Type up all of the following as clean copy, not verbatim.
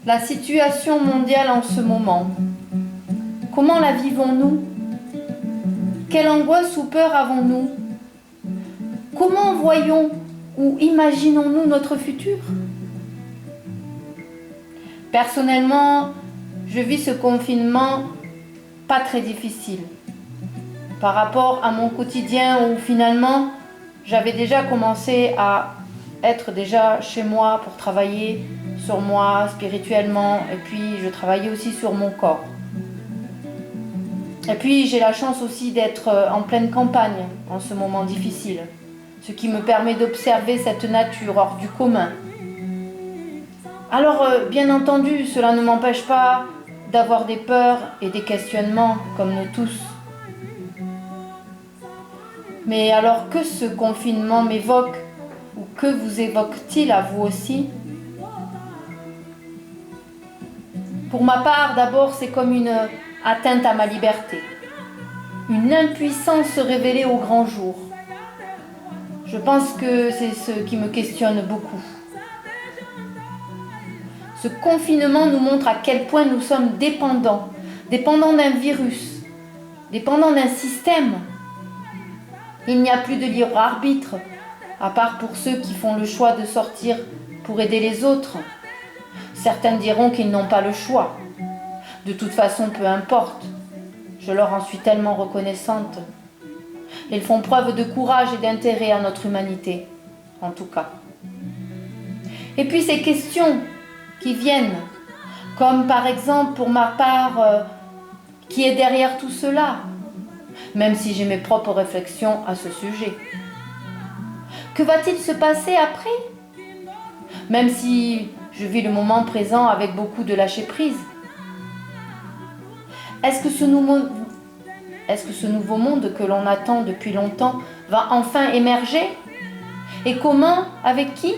La situation mondiale en ce moment, comment la vivons-nous? Quelle angoisse ou peur avons-nous? Comment voyons ou imaginons-nous notre futur? Personnellement, je vis ce confinement pas très difficile par rapport à mon quotidien où finalement j'avais déjà commencé à être déjà chez moi pour travailler sur moi spirituellement, et puis je travaillais aussi sur mon corps. Et puis j'ai la chance aussi d'être en pleine campagne en ce moment difficile, ce qui me permet d'observer cette nature hors du commun. Alors bien entendu, cela ne m'empêche pas d'avoir des peurs et des questionnements comme nous tous. Mais alors que ce confinement m'évoque, ou que vous évoque-t-il à vous aussi? Pour ma part, d'abord, c'est comme une atteinte à ma liberté, une impuissance révélée au grand jour. Je pense que c'est ce qui me questionne beaucoup. Ce confinement nous montre à quel point nous sommes dépendants d'un virus, dépendants d'un système. Il n'y a plus de libre arbitre, à part pour ceux qui font le choix de sortir pour aider les autres. Certains diront qu'ils n'ont pas le choix. De toute façon, peu importe. Je leur en suis tellement reconnaissante. Ils font preuve de courage et d'intérêt à notre humanité, en tout cas. Et puis ces questions qui viennent, comme par exemple pour ma part, qui est derrière tout cela, même si j'ai mes propres réflexions à ce sujet. Que va-t-il se passer après? Même si je vis le moment présent avec beaucoup de lâcher-prise. Est-ce que ce nouveau monde que l'on attend depuis longtemps va enfin émerger? Et comment? Avec qui?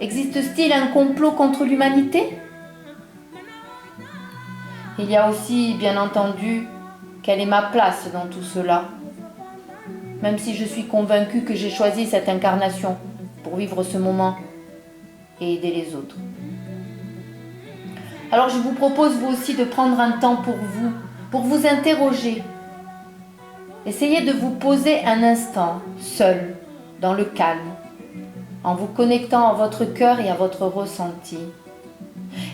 Existe-t-il un complot contre l'humanité? Il y a aussi, bien entendu, quelle est ma place dans tout cela? Même si je suis convaincue que j'ai choisi cette incarnation pour vivre ce moment et aider les autres. Alors je vous propose vous aussi de prendre un temps pour vous interroger. Essayez de vous poser un instant, seul, dans le calme, en vous connectant à votre cœur et à votre ressenti.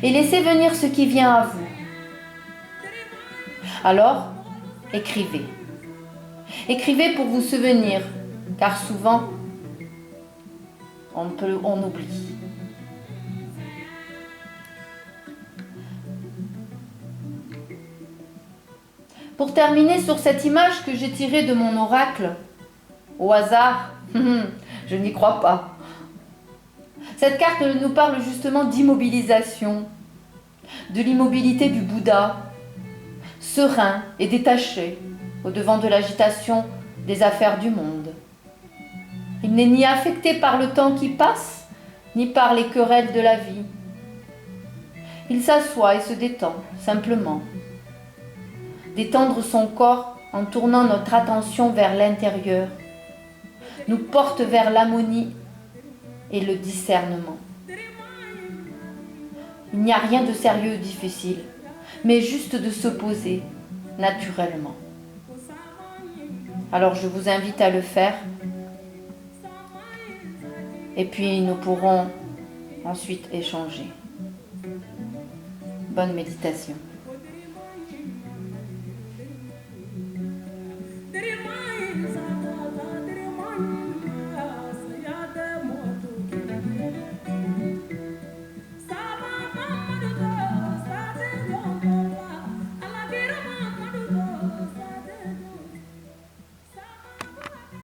Et laissez venir ce qui vient à vous. Alors, écrivez. Écrivez pour vous souvenir, car souvent, on oublie. Pour terminer sur cette image que j'ai tirée de mon oracle, au hasard, je n'y crois pas. Cette carte nous parle justement d'immobilisation, de l'immobilité du Bouddha, serein et détaché au devant de l'agitation des affaires du monde. Il n'est ni affecté par le temps qui passe, ni par les querelles de la vie. Il s'assoit et se détend, simplement. Détendre son corps en tournant notre attention vers l'intérieur nous porte vers l'harmonie et le discernement. Il n'y a rien de sérieux ou difficile, mais juste de se poser naturellement. Alors je vous invite à le faire et puis nous pourrons ensuite échanger. Bonne méditation.